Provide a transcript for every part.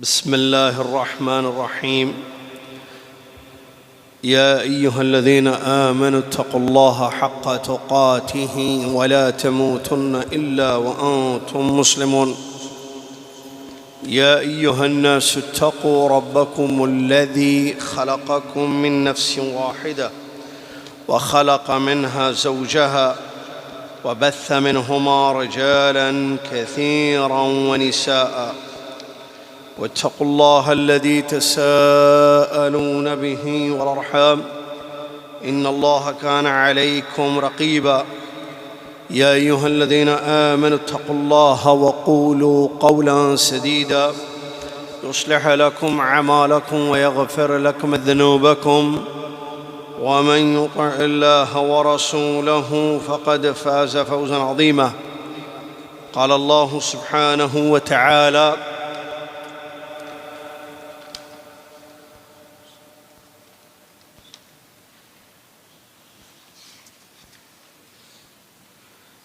بسم الله الرحمن الرحيم. يا أيها الذين آمنوا اتقوا الله حق تقاته ولا تموتن إلا وأنتم مسلمون. يا أيها الناس اتقوا ربكم الذي خلقكم من نفس واحدة وخلق منها زوجها وبث منهما رجالا كثيرا ونساء واتقوا الله الذي تساءلون به والأرحام إن الله كان عليكم رقيبا. يا أيها الذين آمنوا اتقوا الله وقولوا قولا سديدا يصلح لكم أعمالكم ويغفر لكم ذنوبكم ومن يطع الله ورسوله فقد فاز فوزا عظيما. قال الله سبحانه وتعالى: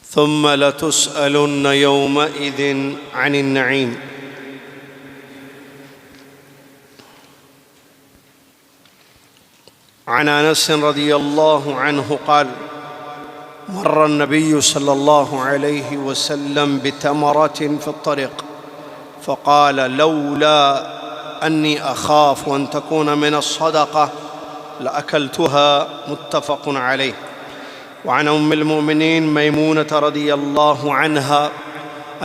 ثم لتسألن يومئذ عن النعيم. عن أنس رضي الله عنه قال: مر النبي صلى الله عليه وسلم بتمرة في الطريق فقال: لولا أني أخاف أن تكون من الصدقة لأكلتها. متفق عليه. وعن أم المؤمنين ميمونة رضي الله عنها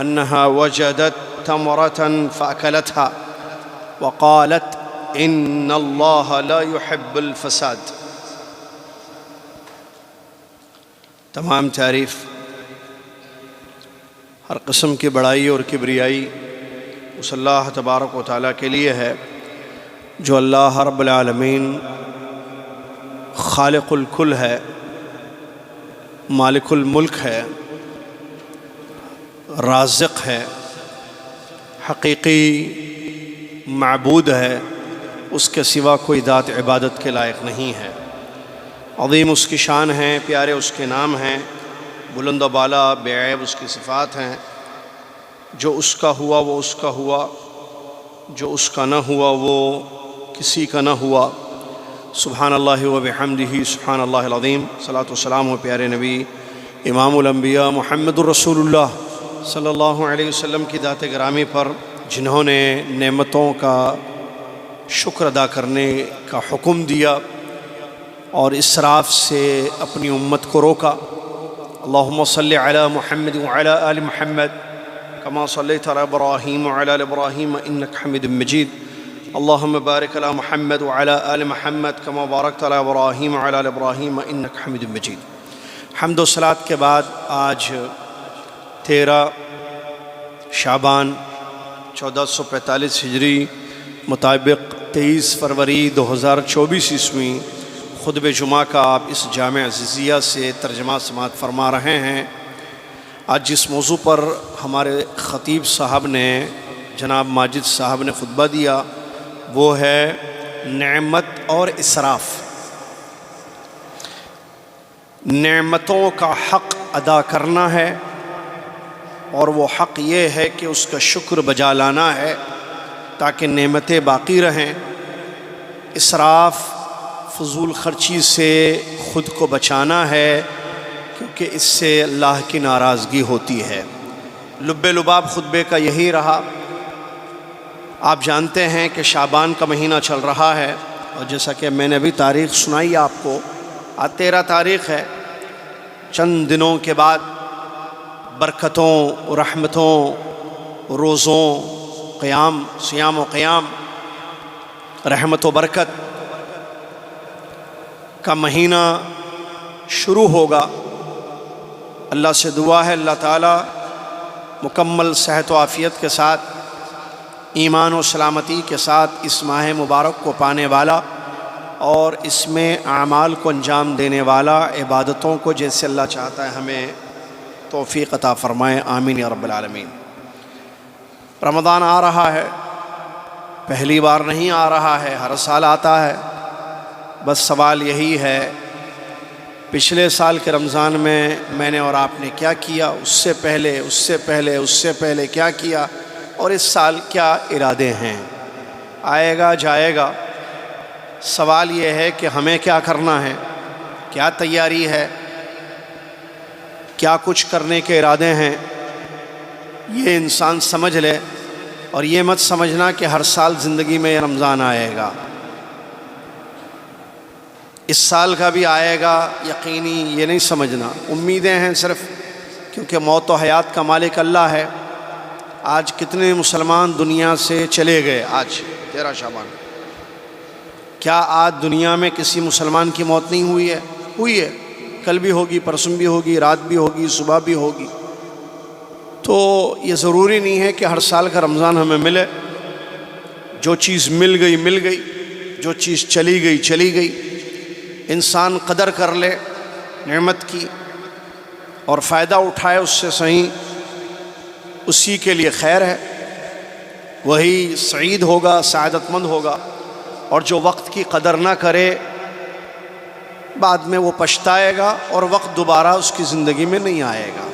أنها وجدت تمرة فأكلتها وقالت: إن الله لا يحب الفساد. تمام تعریف ہر قسم کی بڑائی اور کبریائی اس اللہ تبارک و تعالیٰ کے لیے ہے جو اللہ رب العالمین خالق الکل ہے، مالک الملک ہے، رازق ہے، حقیقی معبود ہے، اس کے سوا کوئی ذات عبادت کے لائق نہیں ہے۔ عظیم اس کی شان ہے، پیارے اس کے نام ہیں، بلند و بالا بے عیب اس کی صفات ہیں۔ جو اس کا ہوا وہ اس کا ہوا، جو اس کا نہ ہوا وہ کسی کا نہ ہوا۔ سبحان اللہ و بحمدہ سبحان اللہ العظیم۔ صلاۃ و سلام و پیارے نبی امام الانبیاء محمد الرسول اللہ صلی اللہ علیہ وسلم کی ذات گرامی پر، جنہوں نے نعمتوں کا شکر ادا کرنے کا حکم دیا اور اسراف سے اپنی امت کو روکا۔ اللہم صلی علی محمد وعلی آل محمد کما صلیت علی ابراہیم وعلی آل ابراہیم انک حمید مجید۔ اللہم بارک علی محمد وعلی آل محمد کما بارکت علی ابراہیم وعلی آل ابراہیم انک حمید مجید۔ حمد و صلاۃ کے بعد آج 13 شعبان 1445 ہجری مطابق 23 فروری 2024 عیسوی خطبہ جمعہ کا آپ اس جامع عزیزیہ سے ترجمہ سماعت فرما رہے ہیں۔ آج جس موضوع پر ہمارے خطیب صاحب نے، جناب ماجد صاحب نے خطبہ دیا، وہ ہے نعمت اور اسراف۔ نعمتوں کا حق ادا کرنا ہے، اور وہ حق یہ ہے کہ اس کا شکر بجا لانا ہے تاکہ نعمتیں باقی رہیں۔ اسراف فضول خرچی سے خود کو بچانا ہے، کیونکہ اس سے اللہ کی ناراضگی ہوتی ہے۔ لب لباب خطبے کا یہی رہا۔ آپ جانتے ہیں کہ شعبان کا مہینہ چل رہا ہے، اور جیسا کہ میں نے ابھی تاریخ سنائی آپ کو، آج 13 تاریخ ہے۔ چند دنوں کے بعد برکتوں، رحمتوں، روزوں، قیام، صیام و قیام، رحمت و برکت کا مہینہ شروع ہوگا۔ اللہ سے دعا ہے اللہ تعالیٰ مکمل صحت و عافیت کے ساتھ، ایمان و سلامتی کے ساتھ اس ماہ مبارک کو پانے والا، اور اس میں اعمال کو انجام دینے والا، عبادتوں کو جیسے اللہ چاہتا ہے ہمیں توفیق عطا فرمائے، آمین یا رب العالمین۔ رمضان آ رہا ہے، پہلی بار نہیں آ رہا ہے، ہر سال آتا ہے۔ بس سوال یہی ہے، پچھلے سال کے رمضان میں نے اور آپ نے کیا کیا، اس سے پہلے کیا کیا، اور اس سال کیا ارادے ہیں۔ آئے گا جائے گا. سوال یہ ہے کہ ہمیں کیا کرنا ہے، کیا تیاری ہے، کیا کچھ کرنے کے ارادے ہیں. یہ انسان سمجھ لے، اور یہ مت سمجھنا کہ ہر سال زندگی میں رمضان آئے گا. اس سال کا بھی آئے گا یقینی، یہ نہیں سمجھنا. امیدیں ہیں صرف، کیونکہ موت و حیات کا مالک اللہ ہے. آج کتنے مسلمان دنیا سے چلے گئے؟ آج 13 شعبان. کیا آج دنیا میں کسی مسلمان کی موت نہیں ہوئی ہے؟ ہوئی ہے. کل بھی ہوگی، پرسوں بھی ہوگی، رات بھی ہوگی، صبح بھی ہوگی. تو یہ ضروری نہیں ہے کہ ہر سال کا رمضان ہمیں ملے. جو چیز مل گئی مل گئی، جو چیز چلی گئی چلی گئی. انسان قدر کر لے نعمت کی اور فائدہ اٹھائے اس سے صحیح، اسی کے لیے خیر ہے. وہی سعید ہوگا، سعادت مند ہوگا. اور جو وقت کی قدر نہ کرے بعد میں وہ پچھتائے گا، اور وقت دوبارہ اس کی زندگی میں نہیں آئے گا.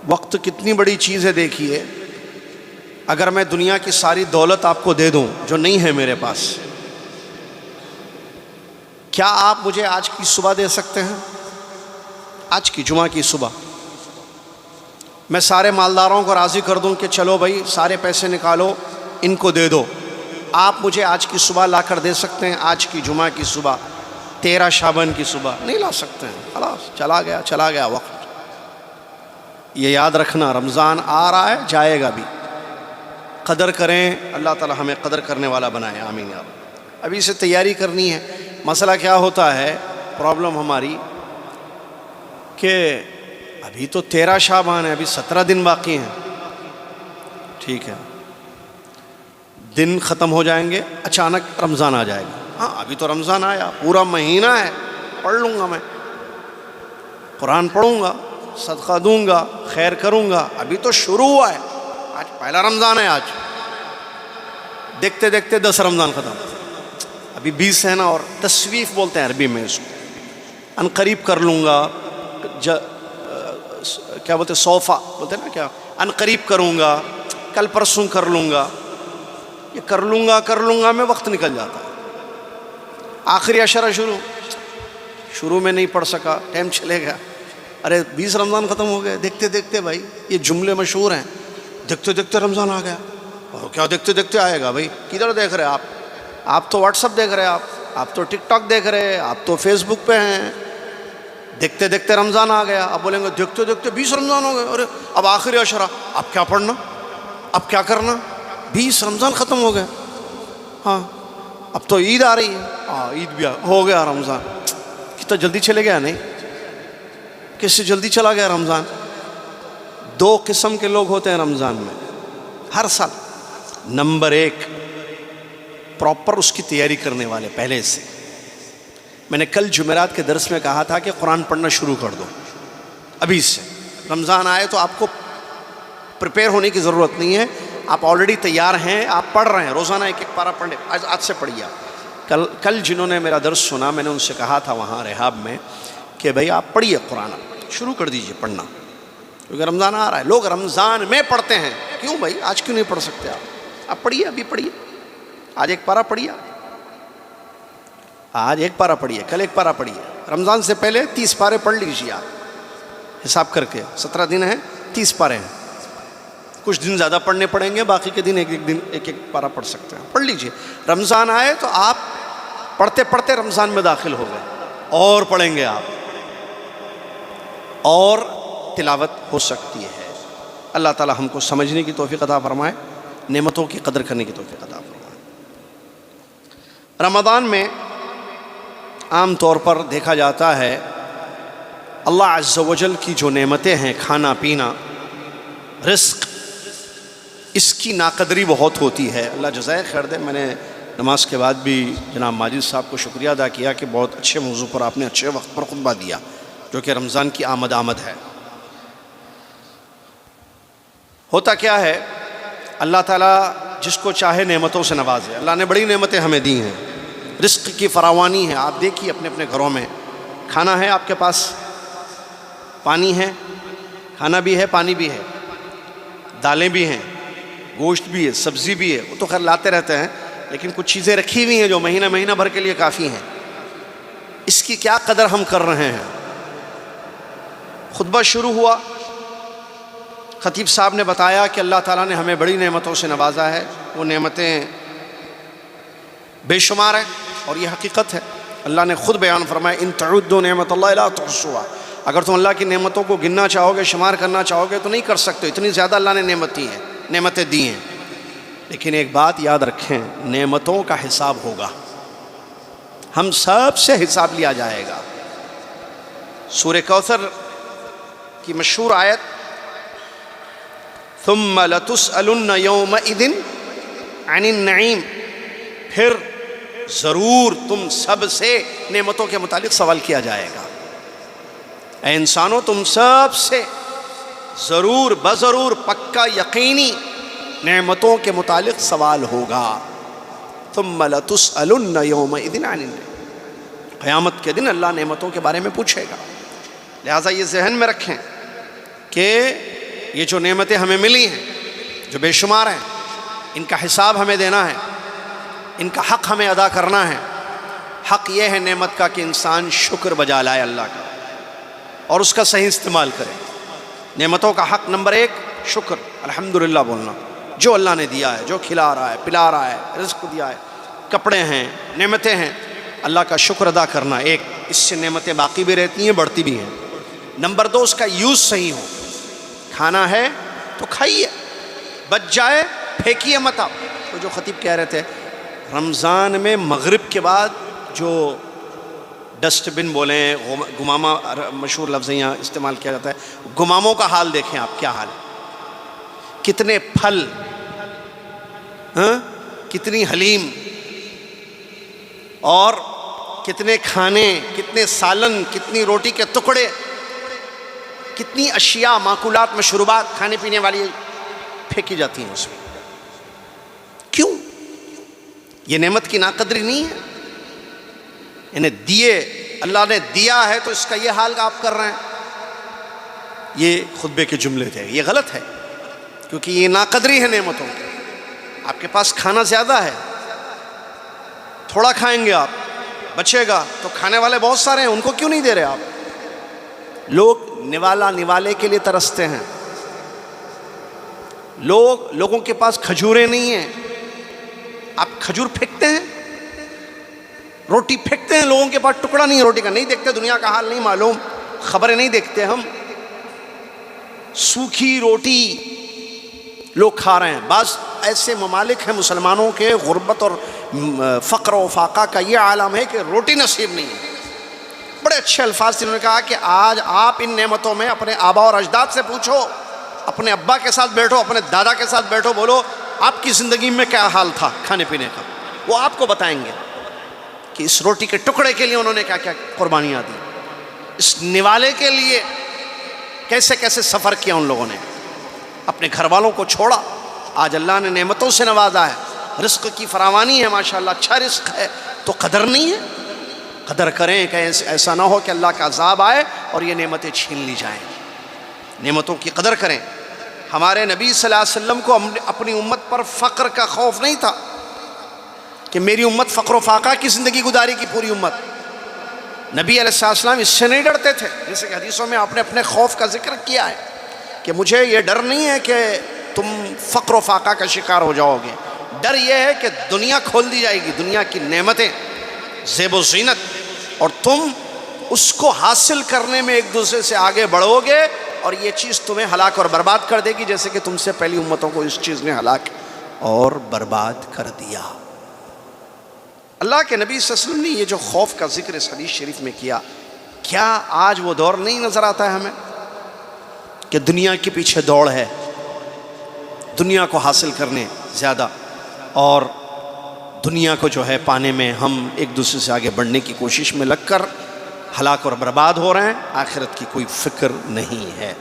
وقت کتنی بڑی چیز ہے دیکھیے. اگر میں دنیا کی ساری دولت آپ کو دے دوں جو نہیں ہے میرے پاس، کیا آپ مجھے آج کی صبح دے سکتے ہیں؟ آج کی جمعہ کی صبح میں سارے مالداروں کو راضی کر دوں کہ چلو بھائی سارے پیسے نکالو ان کو دے دو. آپ مجھے آج کی صبح لا کر دے سکتے ہیں؟ آج کی جمعہ کی صبح، 13 شعبان کی صبح نہیں لا سکتے ہیں. خلاص چلا گیا وقت. یہ یاد رکھنا، رمضان آ رہا ہے، جائے گا بھی. قدر کریں، اللہ تعالی ہمیں قدر کرنے والا بنائے. آمین یا رب. ابھی سے تیاری کرنی ہے. مسئلہ کیا ہوتا ہے، پرابلم ہماری، کہ ابھی تو 13 شعبان ہے، ابھی 17 دن باقی ہیں. ٹھیک ہے، دن ختم ہو جائیں گے، اچانک رمضان آ جائے گا. ہاں ابھی تو رمضان آیا، پورا مہینہ ہے، پڑھ لوں گا، میں قرآن پڑھوں گا، صدقہ دوں گا، خیر کروں گا. ابھی تو شروع ہوا ہے، آج پہلا رمضان ہے. آج دیکھتے دیکھتے 10 رمضان ختم، ابھی 20 ہے نا. اور تسویف بولتے ہیں عربی میں اس کو. ان قریب کر لوں گا، کیا بولتے، صوفہ بولتے ہیں نا، کیا ان قریب کروں گا، کل پرسوں کر لوں گا. یہ کر لوں گا میں وقت نکل جاتا ہے. آخری عشرہ شروع میں نہیں پڑھ سکا، ٹائم چلے گیا. ارے 20 رمضان ختم ہو گئے دیکھتے دیکھتے. بھائی یہ جملے مشہور ہیں، دیکھتے دیکھتے رمضان آ گیا. اور کیا دیکھتے دیکھتے آئے گا؟ بھائی کدھر دیکھ رہے آپ تو واٹس ایپ دیکھ رہے، آپ تو ٹک ٹاک دیکھ رہے، آپ تو فیس بک پہ ہیں. دیکھتے دیکھتے رمضان آ گیا. اب بولیں گے دیکھتے دیکھتے 20 رمضان ہو گئے. ارے اب آخری عشرہ، اب کیا پڑھنا، اب کیا کرنا؟ 20 رمضان ختم ہو گئے. ہاں اب تو عید آ رہی ہے. ہاں عید بھی ہو گیا. رمضان کتنا جلدی چلے گیا. نہیں، کس سے جلدی چلا گیا رمضان. 2 قسم کے لوگ ہوتے ہیں رمضان میں ہر سال. نمبر 1، پراپر اس کی تیاری کرنے والے پہلے سے. میں نے کل جمعرات کے درس میں کہا تھا کہ قرآن پڑھنا شروع کر دو ابھی سے. رمضان آئے تو آپ کو پریپیئر ہونے کی ضرورت نہیں ہے، آپ آلریڈی تیار ہیں، آپ پڑھ رہے ہیں. روزانہ ایک پارہ پڑھیں. آج سے پڑھیے. کل جنہوں نے میرا درس سنا، میں نے ان سے کہا تھا وہاں ریحاب میں کہ بھائی آپ پڑھیے، قرآن شروع کر دیجئے پڑھنا، کیونکہ رمضان آ رہا ہے. لوگ رمضان میں پڑھتے ہیں. کیوں بھائی، آج کیوں نہیں پڑھ سکتے آپ پڑھیے، ابھی پڑھیے. آج ایک پارہ پڑھیے، آج ایک پارہ پڑھیے، کل ایک پارہ پڑھیے. رمضان سے پہلے 30 پارے پڑھ لیجیے. آپ حساب کر کے 17 دن ہیں، 30 پارے ہیں. کچھ دن زیادہ پڑھنے پڑیں گے، باقی کے دن ایک پارہ پڑھ سکتے ہیں. پڑھ لیجیے. رمضان آئے تو آپ پڑھتے پڑھتے رمضان میں داخل ہو گئے، اور پڑھیں گے آپ، اور تلاوت ہو سکتی ہے. اللہ تعالی ہم کو سمجھنے کی توفیق عطا فرمائے، نعمتوں کی قدر کرنے کی توفیق عطا فرمائے. رمضان میں عام طور پر دیکھا جاتا ہے اللہ عز و جل کی جو نعمتیں ہیں، کھانا پینا، رزق، اس کی ناقدری بہت ہوتی ہے. اللہ جزائے خیر دے. میں نے نماز کے بعد بھی جناب ماجد صاحب کو شکریہ ادا کیا کہ بہت اچھے موضوع پر آپ نے اچھے وقت پر خطبہ دیا، جو کہ رمضان کی آمد ہے. ہوتا کیا ہے، اللہ تعالیٰ جس کو چاہے نعمتوں سے نوازے. اللہ نے بڑی نعمتیں ہمیں دی ہیں، رزق کی فراوانی ہے. آپ دیکھیے اپنے اپنے گھروں میں، کھانا ہے آپ کے پاس، پانی ہے، کھانا بھی ہے، پانی بھی ہے، دالیں بھی ہیں، گوشت بھی ہے، سبزی بھی ہے، وہ تو خیر لاتے رہتے ہیں، لیکن کچھ چیزیں رکھی ہوئی ہیں جو مہینہ بھر کے لیے کافی ہیں. اس کی کیا قدر ہم کر رہے ہیں؟ خطبہ شروع ہوا، خطیب صاحب نے بتایا کہ اللہ تعالیٰ نے ہمیں بڑی نعمتوں سے نوازا ہے. وہ نعمتیں بے شمار ہیں اور یہ حقیقت ہے. اللہ نے خود بیان فرمایا ان تعدوا نعمت اللہ لا تحصوها. اگر تم اللہ کی نعمتوں کو گننا چاہو گے، شمار کرنا چاہو گے تو نہیں کر سکتے. اتنی زیادہ اللہ نے نعمتیں دی ہیں. لیکن ایک بات یاد رکھیں، نعمتوں کا حساب ہوگا، ہم سب سے حساب لیا جائے گا. سورہ کوثر کی مشہور آیت ثم لتسألن یومئذ عن النعیم، پھر ضرور تم سب سے نعمتوں کے متعلق سوال کیا جائے گا. اے انسانوں، تم سب سے ضرور بضرور پکا یقینی نعمتوں کے متعلق سوال ہوگا. ثم لتسألن یومئذ عن النعیم، قیامت کے دن اللہ نعمتوں کے بارے میں پوچھے گا. لہٰذا یہ ذہن میں رکھیں کہ یہ جو نعمتیں ہمیں ملی ہیں جو بے شمار ہیں، ان کا حساب ہمیں دینا ہے، ان کا حق ہمیں ادا کرنا ہے. حق یہ ہے نعمت کا کہ انسان شکر بجا لائے اللہ کا اور اس کا صحیح استعمال کرے. نعمتوں کا حق نمبر 1 شکر، الحمدللہ بولنا. جو اللہ نے دیا ہے، جو کھلا رہا ہے، پلا رہا ہے، رزق دیا ہے، کپڑے ہیں، نعمتیں ہیں، اللہ کا شکر ادا کرنا. ایک، اس سے نعمتیں باقی بھی رہتی ہیں، بڑھتی بھی ہیں. نمبر 2، اس کا یوز صحیح ہو. کھانا ہے تو کھائیے، بچ جائے پھینکیے مت. آپ تو جو خطیب کہہ رہے تھے رمضان میں مغرب کے بعد جو ڈسٹ بن بولیں، گمامہ مشہور لفظ یہاں استعمال کیا جاتا ہے، گماموں کا حال دیکھیں آپ، کیا حال ہے. کتنے پھل، کتنی حلیم، اور کتنے کھانے، کتنے سالن، کتنی روٹی کے ٹکڑے، کتنی اشیاء، ماکولات، مشروبات کھانے پینے والی پھینکی جاتی ہیں اس میں. کیوں؟ یہ نعمت کی ناقدری نہیں ہے. انہیں دیے، اللہ نے دیا ہے تو اس کا یہ حال آپ کر رہے ہیں. یہ خطبے کے جملے تھے. یہ غلط ہے کیونکہ یہ ناقدری ہے نعمتوں کی. آپ کے پاس کھانا زیادہ ہے، تھوڑا کھائیں گے آپ، بچے گا تو کھانے والے بہت سارے ہیں، ان کو کیوں نہیں دے رہے آپ؟ لوگ نوالے کے لیے ترستے ہیں. لوگوں کے پاس کھجوریں نہیں ہیں، آپ کھجور پھینکتے ہیں، روٹی پھینکتے ہیں. لوگوں کے پاس ٹکڑا نہیں ہے روٹی کا. نہیں دیکھتے دنیا کا حال، نہیں معلوم، خبریں نہیں دیکھتے ہم. سوکھی روٹی لوگ کھا رہے ہیں. بعض ایسے ممالک ہیں مسلمانوں کے غربت اور فقر و فاقہ کا یہ عالم ہے کہ روٹی نصیب نہیں ہے. بڑے اچھے الفاظ انہوں نے کہا کہ آج آپ ان نعمتوں میں اپنے آبا اور اجداد سے پوچھو، اپنے ابا کے ساتھ بیٹھو، اپنے دادا کے ساتھ بیٹھو، بولو آپ کی زندگی میں کیا حال تھا کھانے پینے کا. وہ آپ کو بتائیں گے کہ اس روٹی کے ٹکڑے کے لیے انہوں نے کیا کیا قربانیاں دی، اس نوالے کے لیے کیسے کیسے سفر کیا ان لوگوں نے، اپنے گھر والوں کو چھوڑا. آج اللہ نے نعمتوں سے نوازا ہے، رزق کی فراوانی ہے، ماشاءاللہ اچھا رزق ہے، تو قدر نہیں ہے. قدر کریں کہ ایسا نہ ہو کہ اللہ کا عذاب آئے اور یہ نعمتیں چھین لی جائیں. نعمتوں کی قدر کریں. ہمارے نبی صلی اللہ علیہ وسلم کو اپنی امت پر فقر کا خوف نہیں تھا کہ میری امت فقر و فاقہ کی زندگی گزاری کی پوری امت. نبی علیہ السلام اس سے نہیں ڈرتے تھے، جیسے کہ حدیثوں میں آپ نے اپنے خوف کا ذکر کیا ہے کہ مجھے یہ ڈر نہیں ہے کہ تم فقر و فاقہ کا شکار ہو جاؤ گے. ڈر یہ ہے کہ دنیا کھول دی جائے گی، دنیا کی نعمتیں، زیب و زینت، اور تم اس کو حاصل کرنے میں ایک دوسرے سے آگے بڑھو گے اور یہ چیز تمہیں ہلاک اور برباد کر دے گی، جیسے کہ تم سے پہلی امتوں کو اس چیز نے ہلاک اور برباد کر دیا. اللہ کے نبی صلی اللہ علیہ وسلم نے یہ جو خوف کا ذکر اس حدیث شریف میں کیا، کیا آج وہ دور نہیں نظر آتا ہے ہمیں کہ دنیا کے پیچھے دوڑ ہے، دنیا کو حاصل کرنے زیادہ، اور دنیا کو جو ہے پانے میں ہم ایک دوسرے سے آگے بڑھنے کی کوشش میں لگ کر ہلاک اور برباد ہو رہے ہیں. آخرت کی کوئی فکر نہیں ہے.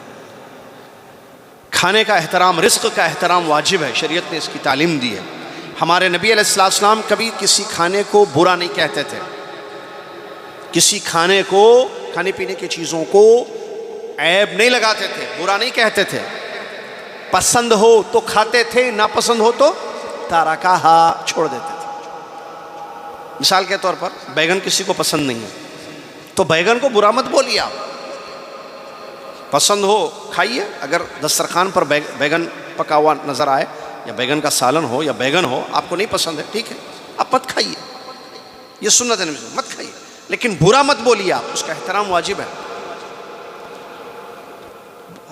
کھانے کا احترام، رزق کا احترام واجب ہے، شریعت نے اس کی تعلیم دی ہے. ہمارے نبی علیہ السلام کبھی کسی کھانے کو برا نہیں کہتے تھے، کسی کھانے کو، کھانے پینے کی چیزوں کو عیب نہیں لگاتے تھے، برا نہیں کہتے تھے. پسند ہو تو کھاتے تھے، ناپسند ہو تو تارکھا چھوڑ دیتے تھے۔ مثال کے طور پر بیگن کسی کو پسند نہیں ہے تو بیگن کو برا مت بولیے آپ، پسند ہو کھائیے۔ اگر دسترخوان پر بیگن پکا ہوا نظر آئے یا بیگن کا سالن ہو یا بیگن ہو، آپ کو نہیں پسند ہے، ٹھیک ہے، آپ مت کھائیے، یہ سنت ہے، مت کھائیے، لیکن برا مت بولیے آپ، اس کا احترام واجب ہے۔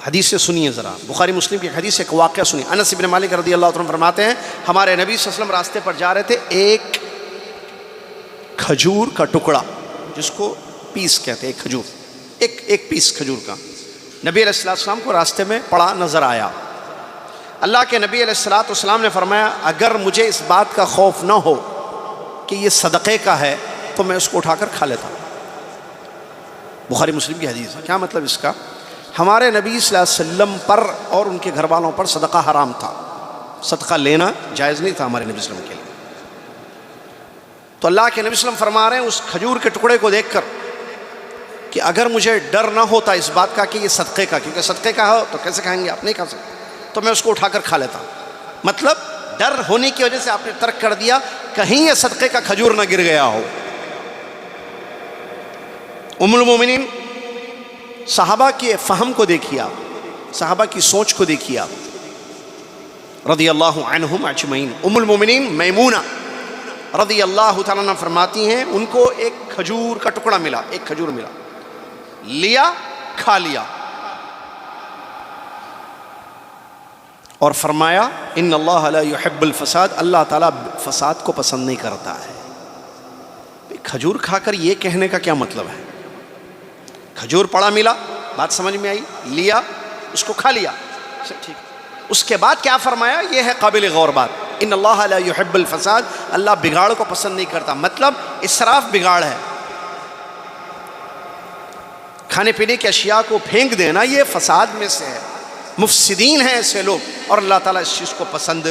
حدیث سے سنیے ذرا، بخاری مسلم کی حدیث ایک واقعہ سنیے۔ انس بن مالک رضی اللہ عنہ فرماتے ہیں ہمارے نبی صلی اللہ علیہ وسلم راستے پر جا رہے تھے، ایک کھجور کا ٹکڑا، جس کو پیس کہتے ہیں، ایک کھجور، ایک پیس کھجور کا نبی علیہ السلام کو راستے میں پڑا نظر آیا۔ اللہ کے نبی علیہ السلام نے فرمایا اگر مجھے اس بات کا خوف نہ ہو کہ یہ صدقے کا ہے تو میں اس کو اٹھا کر کھا لیتا۔ بخاری مسلم کی حدیث ہے۔ کیا مطلب اس کا؟ ہمارے نبی صلی اللہ علیہ وسلم پر اور ان کے گھر والوں پر صدقہ حرام تھا، صدقہ لینا جائز نہیں تھا ہمارے نبی صلی اللہ علیہ وسلم کے لیے۔ تو اللہ کے نبی صلی اللہ علیہ وسلم فرما رہے ہیں اس کھجور کے ٹکڑے کو دیکھ کر کہ اگر مجھے ڈر نہ ہوتا اس بات کا کہ یہ صدقے کا، کیونکہ صدقے کا ہو تو کیسے کھائیں گے، آپ نہیں کھا سکتے، تو میں اس کو اٹھا کر کھا لیتا۔ مطلب ڈر ہونے کی وجہ سے آپ نے ترک کر دیا، کہیں یہ صدقے کا کھجور نہ گر گیا ہو۔ ام المومنین، صحابہ کے فہم کو دیکھیے آپ، صحابہ کی سوچ کو دیکھیے آپ، رضی اللہ عنہم اجمعین۔ ام المومنین میمونہ رضی اللہ تعالیٰ عنہ فرماتی ہیں ان کو ایک کھجور کا ٹکڑا ملا، ایک کھجور ملا، لیا، کھا لیا، اور فرمایا ان اللہ لا يحب الفساد، اللہ تعالیٰ فساد کو پسند نہیں کرتا ہے۔ کھجور کھا کر یہ کہنے کا کیا مطلب ہے؟ کھجور پڑا ملا، بات سمجھ میں آئی، لیا، اس کو کھا لیا، ٹھیک۔ اس کے بعد کیا فرمایا؟ یہ ہے قابل غور بات، ان اللہ لا يحب الفساد، اللہ بگاڑ کو پسند نہیں کرتا، مطلب اسراف بگاڑ ہے۔ کھانے پینے کی اشیاء کو پھینک دینا یہ فساد میں سے ہے، مفسدین ہیں ایسے لوگ، اور اللہ تعالیٰ اس چیز کو پسند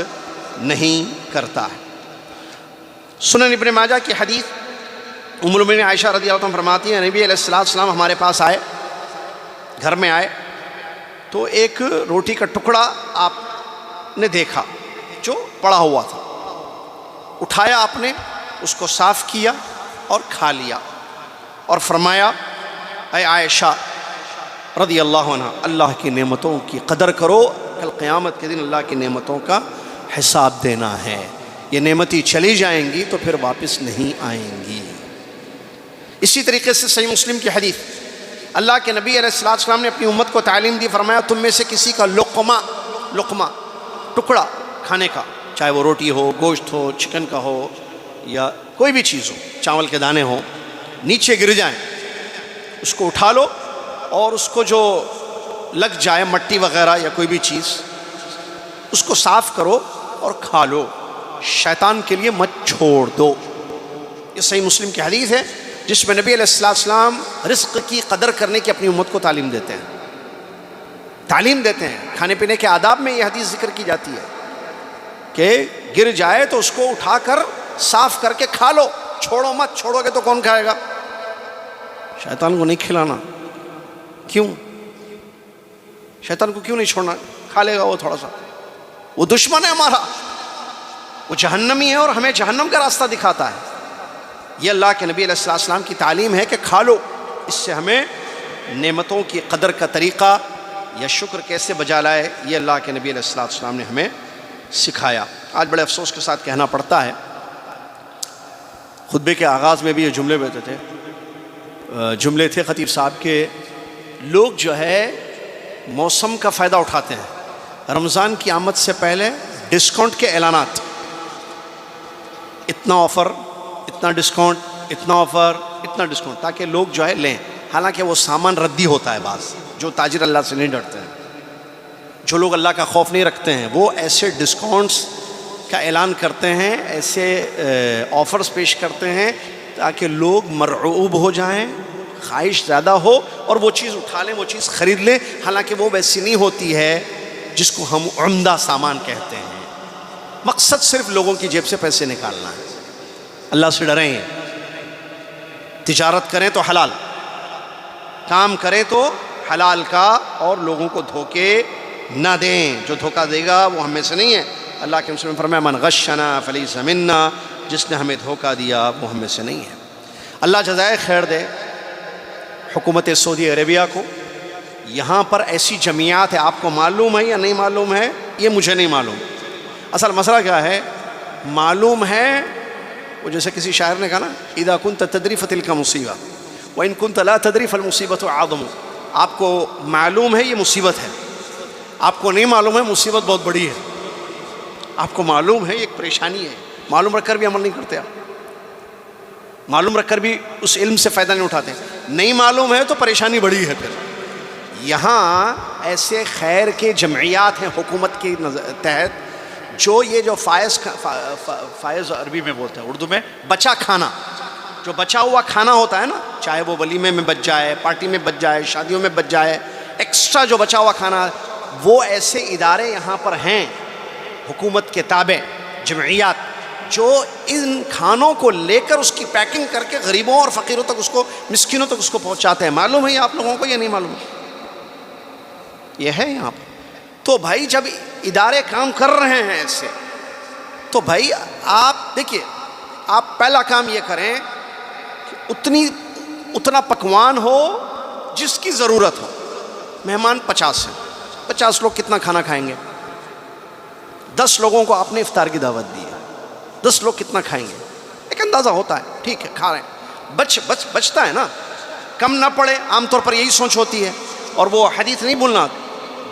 نہیں کرتا ہے۔ سنن ابن ماجہ کی حدیث، ام المؤمنین عائشہ رضی اللہ عنہا فرماتی ہیں نبی علیہ السلام ہمارے پاس آئے، گھر میں آئے تو ایک روٹی کا ٹکڑا آپ نے دیکھا جو پڑا ہوا تھا، اٹھایا آپ نے، اس کو صاف کیا اور کھا لیا، اور فرمایا اے عائشہ رضی اللہ عنہ، اللہ کی نعمتوں کی قدر کرو، کل قیامت کے دن اللہ کی نعمتوں کا حساب دینا ہے، یہ نعمتیں چلی جائیں گی تو پھر واپس نہیں آئیں گی۔ اسی طریقے سے صحیح مسلم کی حدیث، اللہ کے نبی علیہ السلام نے اپنی امت کو تعلیم دی، فرمایا تم میں سے کسی کا لقمہ ٹکڑا کھانے کا، چاہے وہ روٹی ہو، گوشت ہو، چکن کا ہو، یا کوئی بھی چیز ہو، چاول کے دانے ہوں، نیچے گر جائیں، اس کو اٹھا لو اور اس کو جو لگ جائے مٹی وغیرہ یا کوئی بھی چیز، اس کو صاف کرو اور کھا لو، شیطان کے لیے مت چھوڑ دو۔ یہ صحیح مسلم کی حدیث ہے جس میں نبی علیہ السلام رزق کی قدر کرنے کی اپنی امت کو تعلیم دیتے ہیں، کھانے پینے کے آداب میں یہ حدیث ذکر کی جاتی ہے کہ گر جائے تو اس کو اٹھا کر صاف کر کے کھا لو، چھوڑو مت، چھوڑو گے تو کون کھائے گا؟ شیطان کو نہیں کھلانا۔ کیوں؟ شیطان کو کیوں نہیں چھوڑنا؟ کھا لے گا وہ تھوڑا سا، وہ دشمن ہے ہمارا، وہ جہنمی ہے اور ہمیں جہنم کا راستہ دکھاتا ہے۔ یہ اللہ کے نبی علیہ السلام کی تعلیم ہے کہ کھا لو، اس سے ہمیں نعمتوں کی قدر کا طریقہ یا شکر کیسے بجا لائے، یہ اللہ کے نبی علیہ السلام نے ہمیں سکھایا۔ آج بڑے افسوس کے ساتھ کہنا پڑتا ہے، خطبے کے آغاز میں بھی یہ جملے تھے خطیب صاحب کے، لوگ جو ہے موسم کا فائدہ اٹھاتے ہیں، رمضان کی آمد سے پہلے ڈسکاؤنٹ کے اعلانات، اتنا آفر، اتنا ڈسکاؤنٹ، اتنا آفر، اتنا ڈسکاؤنٹ، تاکہ لوگ جو ہے لیں، حالانکہ وہ سامان ردی ہوتا ہے۔ بعض جو تاجر اللہ سے نہیں ڈرتے ہیں، جو لوگ اللہ کا خوف نہیں رکھتے ہیں، وہ ایسے ڈسکاؤنٹس کا اعلان کرتے ہیں، ایسے آفرز پیش کرتے ہیں تاکہ لوگ مرعوب ہو جائیں، خواہش زیادہ ہو اور وہ چیز اٹھا لیں، وہ چیز خرید لیں، حالانکہ وہ ویسی نہیں ہوتی ہے جس کو ہم عمدہ سامان کہتے ہیں۔ مقصد صرف لوگوں کی جیب سے پیسے نکالنا ہے۔ اللہ سے ڈریں، تجارت کریں تو حلال، کام کریں تو حلال کا، اور لوگوں کو دھوکے نہ دیں. جو دھوکہ دے گا وہ ہم میں سے نہیں ہے. اللہ کے رسول نے فرمایا من غشنا فلیس منا، جس نے ہمیں دھوکہ دیا وہ ہم میں سے نہیں ہے. اللہ جزائے خیر دے حکومت سعودی عربیہ کو. یہاں پر ایسی جمعیات ہے، آپ کو معلوم ہے یا نہیں معلوم ہے یہ مجھے نہیں معلوم. اصل مسئلہ کیا ہے، معلوم ہے وہ جیسے کسی شاعر نے کہا نا اذا كنت تدری فتلك مصیبہ وان كنت لا تدری فالمصیبۃ اعظم. آپ کو معلوم ہے یہ مصیبت ہے، آپ کو نہیں معلوم ہے مصیبت بہت بڑی ہے. آپ کو معلوم ہے یہ ایک پریشانی ہے، معلوم رکھ کر بھی عمل نہیں کرتے، آپ معلوم رکھ کر بھی اس علم سے فائدہ نہیں اٹھاتے. نہیں معلوم ہے تو پریشانی بڑی ہے. پھر یہاں ایسے خیر کے جمعیات ہیں حکومت کے تحت، جو یہ جو فائز عربی میں بولتے ہیں، اردو میں بچا کھانا، جو بچا ہوا کھانا ہوتا ہے نا، چاہے وہ ولیمے میں بچ جائے، پارٹی میں بچ جائے، شادیوں میں بچ جائے، ایکسٹرا جو بچا ہوا کھانا، وہ ایسے ادارے یہاں پر ہیں حکومت کے تابع جمعیات، جو ان کھانوں کو لے کر اس کی پیکنگ کر کے غریبوں اور فقیروں تک، اس کو مسکینوں تک اس کو پہنچاتے ہیں. معلوم ہے یہ آپ لوگوں کو یا نہیں معلوم؟ یہ ہے یہاں پر. تو بھائی جب ادارے کام کر رہے ہیں ایسے، تو بھائی آپ دیکھیے، آپ پہلا کام یہ کریں کہ اتنا پکوان ہو جس کی ضرورت ہو. مہمان 50 ہیں، 50 لوگ کتنا کھانا کھائیں گے؟ 10 لوگوں کو آپ نے افطار کی دعوت دی ہے، 10 لوگ کتنا کھائیں گے؟ ایک اندازہ ہوتا ہے، ٹھیک ہے کھا رہے ہیں، بچتا ہے نا، کم نہ پڑے. عام طور پر یہی سوچ ہوتی ہے. اور وہ حدیث نہیں بولنا،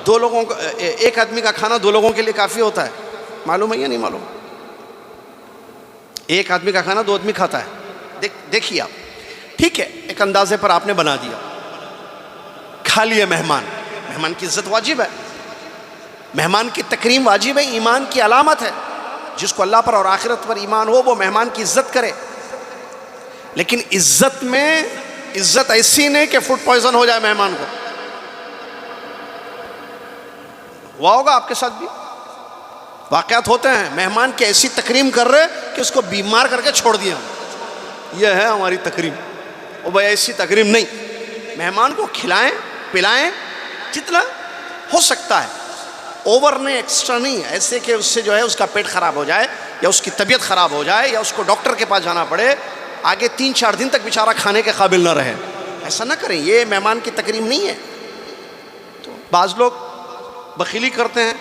2 لوگوں کو، ایک آدمی کا کھانا 2 لوگوں کے لیے کافی ہوتا ہے. معلوم ہے یا نہیں معلوم؟ ایک آدمی کا کھانا 2 آدمی کھاتا ہے. دیکھیے آپ، ٹھیک ہے ایک اندازے پر آپ نے بنا دیا، کھا لیا. مہمان کی عزت واجب ہے، مہمان کی تکریم واجب ہے، ایمان کی علامت ہے. جس کو اللہ پر اور آخرت پر ایمان ہو وہ مہمان کی عزت کرے. لیکن عزت ایسی نہیں کہ فوڈ پوائزن ہو جائے مہمان کو. ہوا ہوگا آپ کے ساتھ بھی، واقعات ہوتے ہیں، مہمان کی ایسی تکریم کر رہے کہ اس کو بیمار کر کے چھوڑ دیا. یہ ہے ہماری تکریم. وہ بھائی ایسی تکریم نہیں. مہمان کو کھلائیں پلائیں جتنا ہو سکتا ہے، اوور نہیں، ایکسٹرا نہیں. ایسے کہ اس سے جو ہے اس کا پیٹ خراب ہو جائے یا اس کی طبیعت خراب ہو جائے یا اس کو ڈاکٹر کے پاس جانا پڑے، آگے 3-4 دن تک بیچارہ کھانے کے قابل نہ رہے. ایسا نہ کریں، یہ مہمان کی تکریم نہیں ہے. تو بعض لوگ بخیلی کرتے ہیں،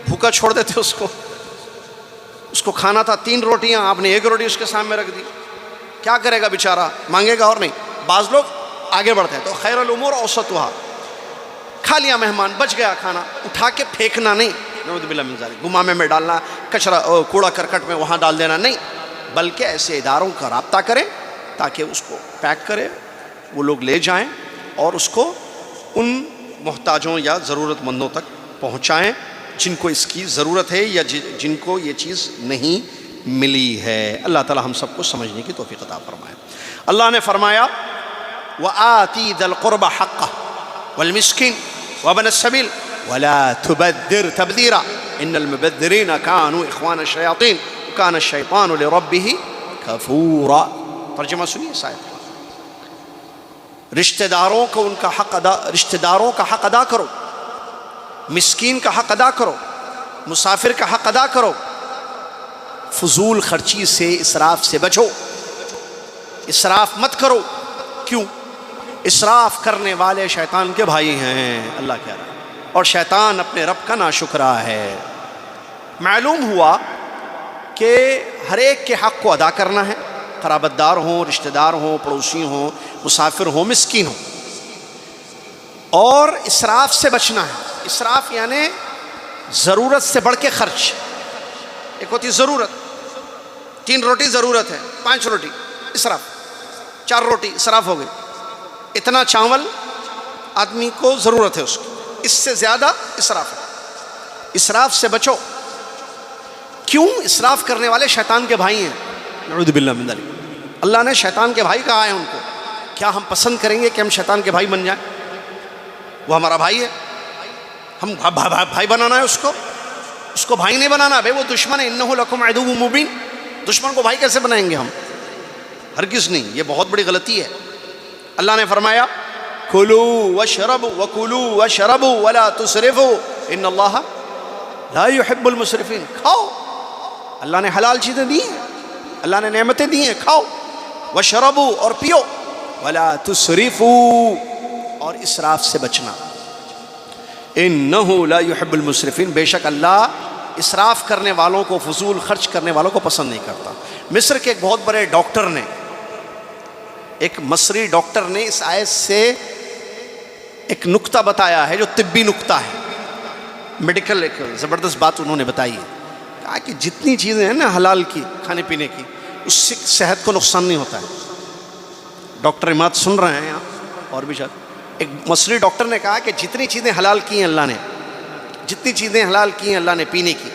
بھوکا چھوڑ دیتے اس کو کھانا تھا 3 روٹیاں، آپ نے 1 روٹی اس کے سامنے رکھ دی. کیا کرے گا بیچارہ؟ مانگے گا اور نہیں. بعض لوگ آگے بڑھتے ہیں. تو خیر الامور اوسطھا، کھا لیا مہمان، بچ گیا کھانا، اٹھا کے پھینکنا نہیں، نعوذ باللہ من ذالک، گمامے میں ڈالنا، کچرا کوڑا کرکٹ میں وہاں ڈال دینا نہیں. بلکہ ایسے اداروں کا رابطہ کریں تاکہ اس کو پیک کرے، وہ لوگ لے جائیں اور اس کو ان محتاجوں یا ضرورت مندوں تک پہنچائیں جن کو اس کی ضرورت ہے یا جن کو یہ چیز نہیں ملی ہے. اللہ تعالی ہم سب کو سمجھنے کی توفیق عطا فرمائے. اللہ نے فرمایا وَآتِي ذَا الْقُرْبَ حَقَّهُ وَالْمِسْكِينَ وَابْنَ السَّبِيلِ وَلَا تُبَذِّرْ تَبْذِيرًا إِنَّ الْمُبَذِّرِينَ كَانُوا إِخْوَانَ الشَّيَاطِينِ وَكَانَ الشَّيْطَانُ لِرَبِّهِ كَفُورًا. ترجمہ سنیے صاحب. رشتہ داروں کا حق ادا کرو، مسکین کا حق ادا کرو، مسافر کا حق ادا کرو. فضول خرچی سے، اسراف سے بچو، اسراف مت کرو. کیوں؟ اسراف کرنے والے شیطان کے بھائی ہیں، اللہ کہہ رہا ہے، اور شیطان اپنے رب کا ناشکرا ہے. معلوم ہوا کہ ہر ایک کے حق کو ادا کرنا ہے، قرابت دار ہوں، رشتہ دار ہوں، پڑوسی ہوں، مسافر ہوں، مسکین ہوں. اور اسراف سے بچنا ہے. اسراف یعنی ضرورت سے بڑھ کے خرچ. ایک ہوتی ضرورت، 3 روٹی ضرورت ہے، 5 روٹی اسراف، 4 روٹی اسراف ہو گئی. اتنا چاول آدمی کو ضرورت ہے اس کی، اس سے زیادہ اسراف ہے. اسراف سے بچو. کیوں؟ اسراف کرنے والے شیطان کے بھائی ہیں. نعوذ باللہ من ذالک. اللہ نے شیطان کے بھائی کہا ہے ان کو. کیا ہم پسند کریں گے کہ ہم شیطان کے بھائی بن جائیں؟ وہ ہمارا بھائی ہے، ہم بھائی بنانا ہے اس کو بھائی نہیں بنانا. بھائی وہ دشمن ہے. انہ لکم عدو مبین. دشمن کو بھائی کیسے بنائیں گے ہم؟ ہرگز نہیں. یہ بہت بڑی غلطی ہے. اللہ نے فرمایا کلوا واشربوا وکلوا واشربوا ولا تسرفوا ان اللہ لا يحب المسرفین، کھاؤ، اللہ نے حلال چیزیں دی ہیں، اللہ نے نعمتیں دی ہیں، کھاؤ، وشربوا اور پیو، ولا تسرفوا اور اسراف سے بچنا، انہ لا يحب المسرفین، بے شک اللہ اسراف کرنے والوں کو، فضول خرچ کرنے والوں کو پسند نہیں کرتا۔ مصر کے ایک بہت بڑے ڈاکٹر نے، ایک مصری ڈاکٹر نے اس آیت سے ایک نکتہ بتایا ہے جو طبی نکتہ ہے، میڈیکل، ایک زبردست بات انہوں نے بتائی ہے، کہا کہ جتنی چیزیں ہیں نا حلال کی کھانے پینے کی، اس سے صحت کو نقصان نہیں ہوتا ہے۔ ڈاکٹر اماد سن رہے ہیں آپ اور بھی شاید، ایک مصری ڈاکٹر نے کہا کہ جتنی چیزیں حلال کی ہیں اللہ نے، جتنی چیزیں حلال کی ہیں اللہ نے پینے کی،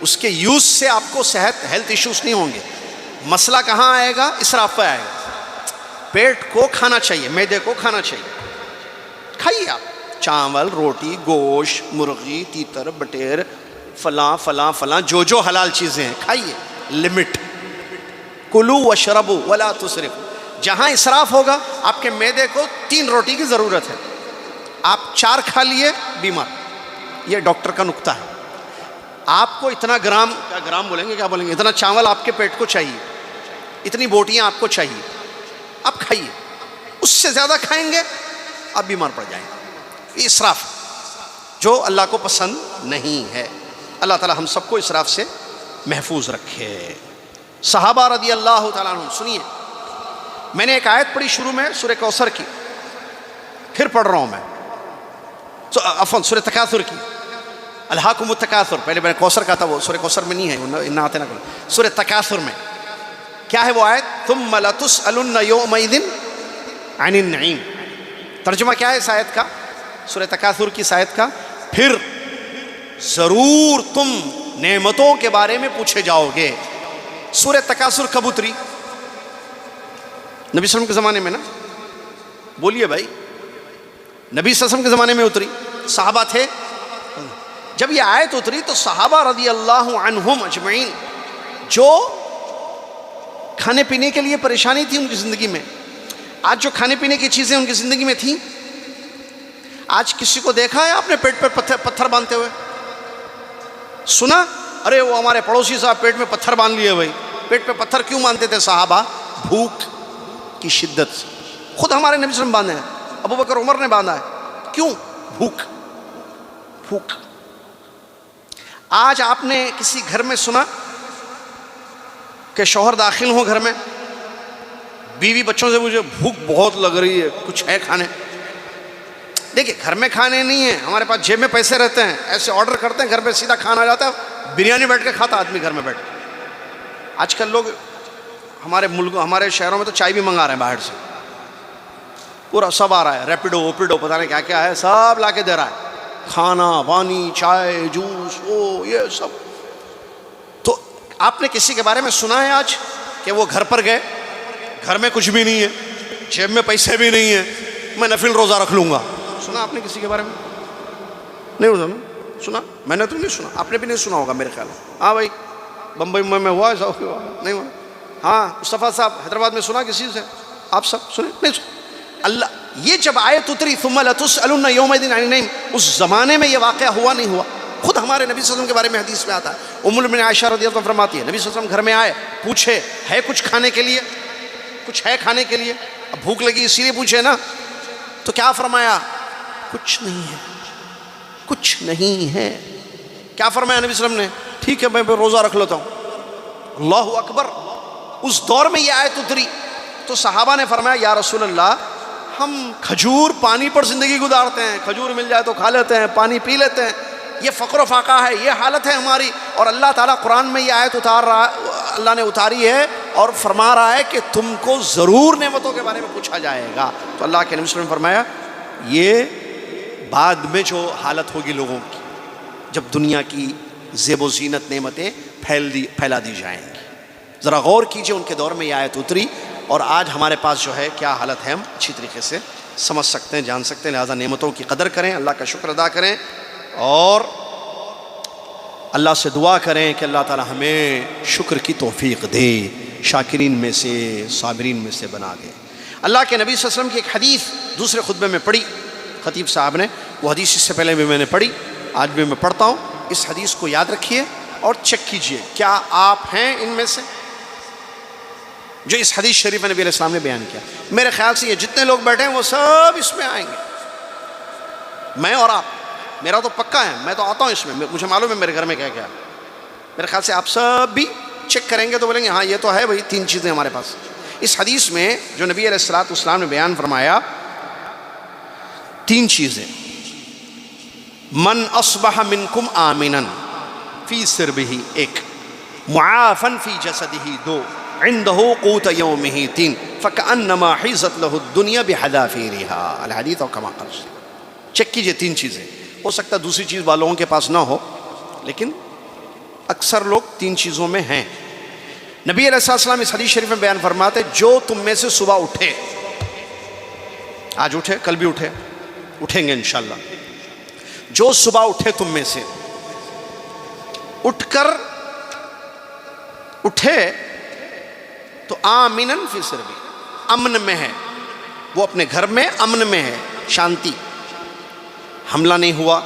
اس کے یوز سے آپ کو صحت، ہیلتھ ایشوز نہیں ہوں گے۔ مسئلہ کہاں آئے گا؟ اسراف پہ آئے گا۔ پیٹ کو کھانا چاہیے، معدے کو کھانا چاہیے، کھائیے آپ چاول، روٹی، گوشت، مرغی، تیتر، بٹیر، فلاں فلاں فلاں، جو جو حلال چیزیں ہیں کھائیے، لمٹ، کلو وشربو ولا تسرفوا۔ جہاں اسراف ہوگا آپ کے معدے کو 3 روٹی کی ضرورت ہے، آپ 4 کھا لیے بیمار، یہ ڈاکٹر کا نکتہ ہے۔ آپ کو اتنا گرام، کیا گرام بولیں گے، کیا بولیں گے، اتنا چاول آپ کے پیٹ کو چاہیے، اتنی بوٹیاں آپ کو چاہیے، آپ کھائیے، اس سے زیادہ کھائیں گے آپ بیمار پڑ جائیں گے۔ یہ اسراف جو اللہ کو پسند نہیں ہے۔ اللہ تعالی ہم سب کو اسراف سے محفوظ رکھے۔ صحابہ رضی اللہ تعالیٰ عنہ، سنیے، میں نے ایک آیت پڑھی شروع میں سورہ کوثر کی، پھر پڑھ رہا ہوں میں، عفواً سورہ تکاثر کی، الہاکم التکاثر، پہلے میں نے کوثر کہا تھا، وہ سورہ کوثر میں نہیں ہے، انا اعطیناک، سورہ تکاثر میں کیا ہے وہ آیت؟ ثم لتسألن یومئذ عن النعیم۔ ترجمہ کیا ہے اس آیت کا، سورہ تکاثر کی اس آیت کا؟ پھر ضرور تم نعمتوں کے بارے میں پوچھے جاؤ گے۔ سورہ تکاثر کب اتری؟ نبی صلی اللہ علیہ وسلم کے زمانے میں نا، بولیے بھائی، نبی صلی اللہ علیہ وسلم کے زمانے میں اتری، صحابہ تھے جب یہ آیت اتری، تو صحابہ رضی اللہ عنہم اجمعین جو کھانے پینے کے لیے پریشانی تھی ان کی زندگی میں، آج جو کھانے پینے کی چیزیں ان کی زندگی میں تھیں، آج کسی کو دیکھا ہے آپ نے پیٹ پر پتھر باندھتے ہوئے؟ سنا؟ ارے وہ ہمارے پڑوسی صاحب پیٹ میں پتھر باندھ لیے بھائی۔ پیٹ پہ پتھر کیوں باندھتے تھے صحابہ؟ بھوک کی شدت سے۔ خود ہمارے نبی صلی اللہ علیہ وسلم باندھے ہیں، ابو بکر عمر نے باندھا ہے، کیوں؟ بھوک، بھوک۔ آج آپ نے کسی گھر میں سنا کہ شوہر داخل ہوں گھر میں، بیوی بچوں سے مجھے بھوک بہت لگ رہی ہے، کچھ ہے کھانے؟ دیکھیں گھر میں کھانے نہیں ہیں، ہمارے پاس جیب میں پیسے رہتے ہیں، ایسے آرڈر کرتے ہیں، گھر پہ سیدھا کھانا آ جاتا ہے، بریانی بیٹھ کے کھاتا آدمی گھر میں بیٹھ کے۔ آج کل لوگ ہمارے ملک، ہمارے شہروں میں تو چائے بھی منگا رہے ہیں باہر سے، پورا سب آ رہا ہے، ریپیڈو اوپیڈو پتہ نہیں کیا کیا ہے، سب لا کے دے رہا ہے، کھانا، پانی، چائے، جوس، وہ یہ سب۔ تو آپ نے کسی کے بارے میں سنا ہے آج کہ وہ گھر پر گئے، گھر میں کچھ بھی نہیں ہے، جیب میں پیسے بھی نہیں ہیں، میں نفل روزہ رکھ لوں گا؟ سنا آپ نے کسی کے بارے میں؟ نہیں سنا، میں نے تو نہیں سنا، آپ نے بھی نہیں سنا ہوگا میرے خیال میں۔ ہاں بھائی، بمبئی میں ہوا ایسا؟ نہیں ہوا۔ ہاں مصطفیٰ صاحب حیدرآباد میں سنا کسی سے؟ آپ سب سنے؟ نہیں سنا۔ اللہ، یہ جب آیت اتری ثم لتسألن یومئذ عن النعیم، اس زمانے میں یہ واقعہ ہوا نہیں ہوا؟ خود ہمارے نبی صلی اللہ علیہ وسلم کے بارے میں حدیث میں آتا ہے، ام المؤمنین عائشہ رضی اللہ عنہا فرماتی ہے نبی صلی اللہ علیہ وسلم گھر میں آئے، پوچھے ہے کچھ کھانے کے لیے، کچھ ہے کھانے کے لیے؟ اب بھوک لگی اسی لیے پوچھے نا، تو کیا فرمایا؟ کچھ نہیں ہے، کچھ نہیں ہے۔ کیا فرمایا نبی صلی اللہ علیہ وسلم نے؟ ٹھیک ہے میں روزہ رکھ لیتا ہوں۔ اللہ اکبر۔ اس دور میں یہ آیت اتری تو صحابہ نے فرمایا یا رسول اللہ، ہم کھجور پانی پر زندگی گزارتے ہیں، کھجور مل جائے تو کھا لیتے ہیں، پانی پی لیتے ہیں، یہ فقر و فاقہ ہے، یہ حالت ہے ہماری، اور اللہ تعالیٰ قرآن میں یہ آیت اتار رہا ہے، اللہ نے اتاری ہے اور فرما رہا ہے کہ تم کو ضرور نعمتوں کے بارے میں پوچھا جائے گا۔ تو اللہ کے نبی صلی اللہ علیہ وسلم نے فرمایا یہ بعد میں جو حالت ہوگی لوگوں کی، جب دنیا کی زیب و زینت نعمتیں پھیلا دی جائیں گی۔ ذرا غور کیجئے، ان کے دور میں یہ آیت اتری اور آج ہمارے پاس جو ہے کیا حالت ہے، ہم اچھی طریقے سے سمجھ سکتے ہیں، جان سکتے ہیں۔ لہٰذا نعمتوں کی قدر کریں، اللہ کا شکر ادا کریں، اور اللہ سے دعا کریں کہ اللہ تعالی ہمیں شکر کی توفیق دے، شاکرین میں سے، صابرین میں سے بنا دے۔ اللہ کے نبی صلی اللہ علیہ وسلم کی ایک حدیث دوسرے خطبے میں پڑھی خطیب صاحب نے، وہ حدیث اس سے پہلے بھی میں نے پڑھی، آج بھی میں پڑھتا ہوں، اس حدیث کو یاد رکھیے اور چیک کیجئے کیا آپ ہیں ان میں سے جو اس حدیث شریف میں نبی علیہ السلام نے بیان کیا. میرے خیال سے یہ جتنے لوگ بیٹھے ہیں وہ سب اس میں آئیں گے، میں اور آپ. میرا تو پکا ہے، میں تو آتا ہوں اس میں، مجھے معلوم ہے میرے گھر میں کیا کیا. میرے خیال سے آپ سب بھی چیک کریں گے تو بولیں گے ہاں یہ تو ہے بھائی، 3 چیزیں ہمارے پاس. اس حدیث میں جو نبی علیہ السلام نے بیان فرمایا 3 چیزیں. من اصبح منکم آمنا فی سربہ 1، معافا فی جسدہ 2، عنده قوت یومہ 3، فکأنما حیزت لہ الدنیا بحذافیرہا. الحدیث اور کما قال. چیک کیجئے 3 چیزیں. ہو سکتا ہے دوسری چیز والوں کے پاس نہ ہو، لیکن اکثر لوگ 3 چیزوں میں ہیں. نبی علیہ السلام اس حدیث شریف میں بیان فرماتے جو تم میں سے صبح اٹھے، آج اٹھے کل بھی اٹھے، اٹھیں گے انشاءاللہ، جو صبح اٹھے تم میں سے، اٹھ کر اٹھے تو آمنن فی سربی، امن میں ہے، وہ اپنے گھر میں امن میں ہے، شانتی، حملہ نہیں ہوا،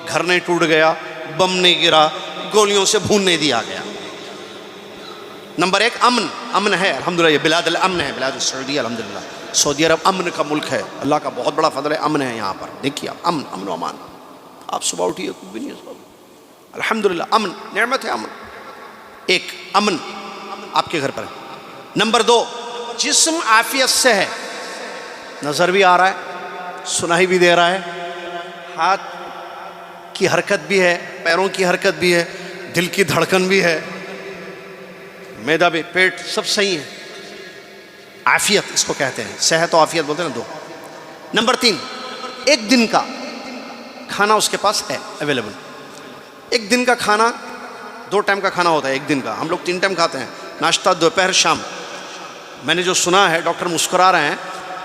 گھر نہیں ٹوٹ گیا، بم نہیں گرا، گولیوں سے بھون نہیں دیا گیا. نمبر 1 امن ہے. الحمدللہ یہ بلاد الامن ہے، بلاد السعودیہ. الحمدللہ سعودی عرب امن کا ملک ہے، اللہ کا بہت بڑا فضل ہے، امن ہے یہاں پر. دیکھیے آپ امن و امان، آپ صبح اٹھیے کچھ بھی نہیں ہے، الحمدللہ امن، نعمت ہے امن. 1 امن آپ کے گھر پر ہے. نمبر 2 جسم عافیت سے ہے، نظر بھی آ رہا ہے، سنائی بھی دے رہا ہے، ہاتھ کی حرکت بھی ہے، پیروں کی حرکت بھی ہے، دل کی دھڑکن بھی ہے، معدہ بھی، پیٹ سب صحیح ہے. عافیت اس کو کہتے ہیں، صحت و عافیت بولتے ہیں نا 2. نمبر 3 1 دن کا کھانا اس کے پاس ہے اویلیبل. 1 دن کا کھانا، 2 ٹائم کا کھانا ہوتا ہے 1 دن کا. ہم لوگ 3 ٹائم کھاتے ہیں، ناشتہ، دوپہر، شام. میں نے جو سنا ہے، ڈاکٹر مسکرا رہے ہیں،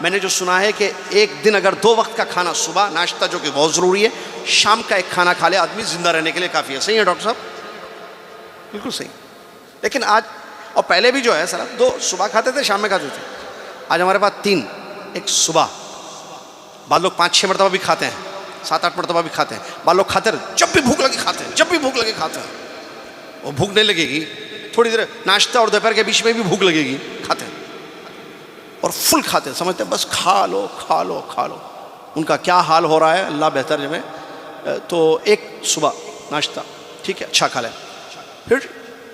میں نے جو سنا ہے کہ 1 دن اگر 2 وقت کا کھانا، صبح ناشتہ جو کہ بہت ضروری ہے، شام کا 1 کھانا کھا لے آدمی، زندہ رہنے کے لیے کافی ہے. صحیح ہے ڈاکٹر صاحب؟ بالکل صحیح. لیکن آج اور پہلے بھی جو ہے سر 2 صبح کھاتے تھے، شام میں کھاتے تھے. آج ہمارے پاس 3، 1 صبح، بعض لوگ 5-6 مرتبہ بھی کھاتے ہیں، 7-8 مرتبہ بھی کھاتے ہیں. بعض لوگ کھاتے رہتے، جب بھی بھوک لگے کھاتے ہیں، جب بھی بھوک لگے کھاتے ہیں. وہ بھوک نہیں لگے گی، تھوڑی دیر ناشتہ اور دوپہر کے بیچ میں بھی بھوک لگے گی، کھاتے ہیں اور فل کھاتے ہیں، سمجھتے ہیں بس کھا لو کھا لو کھا لو. ان کا کیا حال ہو رہا ہے اللہ بہتر جمے. تو 1 صبح ناشتہ ٹھیک ہے، اچھا کھا لیں، پھر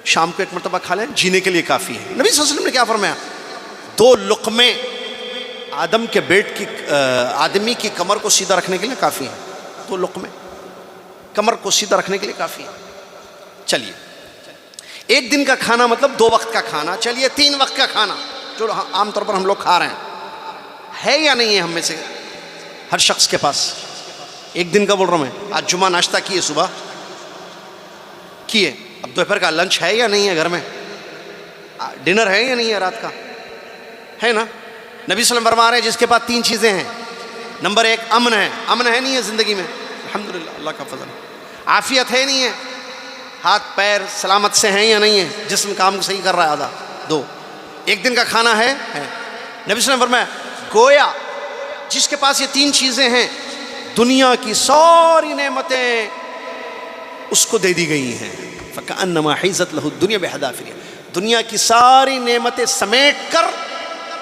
شام کو 1 مرتبہ کھا لیں، جینے کے لیے کافی ہے. نبی صلی اللہ علیہ وسلم نے کیا فرمایا؟ 2 لقمے آدمی کی کمر کو سیدھا رکھنے کے لیے کافی ہے. 2 لقمے کمر کو سیدھا رکھنے کے لیے کافی ہے. چلیے 1 دن کا کھانا مطلب 2 وقت کا کھانا. چلیے 3 وقت کا کھانا جو عام طور پر ہم لوگ کھا رہے ہیں، ہے یا نہیں ہے ہم میں سے ہر شخص کے پاس؟ 1 دن کا بول رہا ہوں میں. آج جمعہ ناشتہ کیے، صبح کیے، اب دوپہر کا لنچ ہے یا نہیں ہے گھر میں؟ ڈنر ہے یا نہیں ہے رات کا؟ ہے نا. نبی صلی اللہ علیہ وسلم فرما رہے ہیں جس کے پاس 3 چیزیں ہیں. نمبر 1 امن ہے. امن ہے نہیں ہے زندگی میں؟ الحمدللہ اللہ کا فضل. عافیت ہے نہیں ہے؟ ہاتھ پیر سلامت سے ہیں یا نہیں ہے؟ جسم کام صحیح کر رہا ہے آدھا. 2 1 دن کا کھانا ہے. نبی صلی اللہ علیہ وسلم فرمایا گویا جس کے پاس یہ 3 چیزیں ہیں، دنیا کی ساری نعمتیں اس کو دے دی گئی ہیں. فَكَأَنَّمَا حِيزَتْ لَهُ الدُّنْيَا بِحَذَافِيرِهَا. دنیا کی ساری نعمتیں سمیٹ کر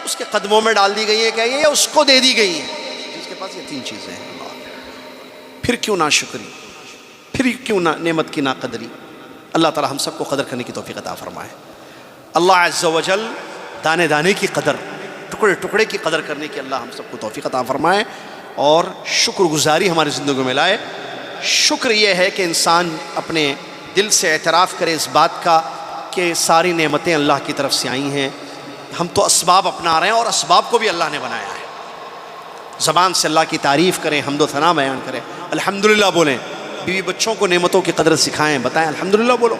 اس کے قدموں میں ڈال دی گئی ہیں کہ یہ اس کو دے دی گئی ہیں جس کے پاس یہ 3 چیزیں ہیں. پھر کیوں ناشکری، پھر کیوں نعمت کی ناقدری؟ اللہ تعالی ہم سب کو قدر کرنے کی توفیق عطا فرمائے. اللہ عز و جل دانے دانے کی قدر، ٹکڑے ٹکڑے کی قدر کرنے کی اللہ ہم سب کو توفیق عطا فرمائے اور شکر گزاری ہماری زندگیوں میں لائے. شکر یہ ہے کہ انسان اپنے دل سے اعتراف کرے اس بات کا کہ ساری نعمتیں اللہ کی طرف سے آئی ہیں، ہم تو اسباب اپنا رہے ہیں اور اسباب کو بھی اللہ نے بنایا ہے. زبان سے اللہ کی تعریف کریں، حمد و ثنا بیان کریں، الحمدللہ بولیں. بیوی بچوں کو نعمتوں کی قدر سکھائیں، بتائیں الحمدللہ بولو،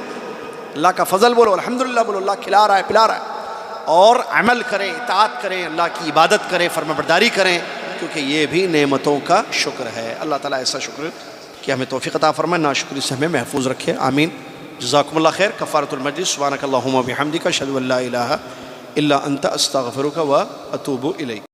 اللہ کا فضل بولو، الحمدللہ بولو، اللہ کھلا رہا ہے پلا رہا ہے. اور عمل کریں، اطاعت کریں، اللہ کی عبادت کریں، فرمانبرداری کریں، کیونکہ یہ بھی نعمتوں کا شکر ہے. اللہ تعالیٰ ایسا شکر کہ ہمیں توفیق عطا فرمائے، ناشکری سے ہمیں محفوظ رکھے. آمین. جزاکم اللہ خیر. کفارۃ المجلس. سبحانک اللہم و بحمدک، اشہد ان لا الہ الا انت، استغفرک و اتوب الیک.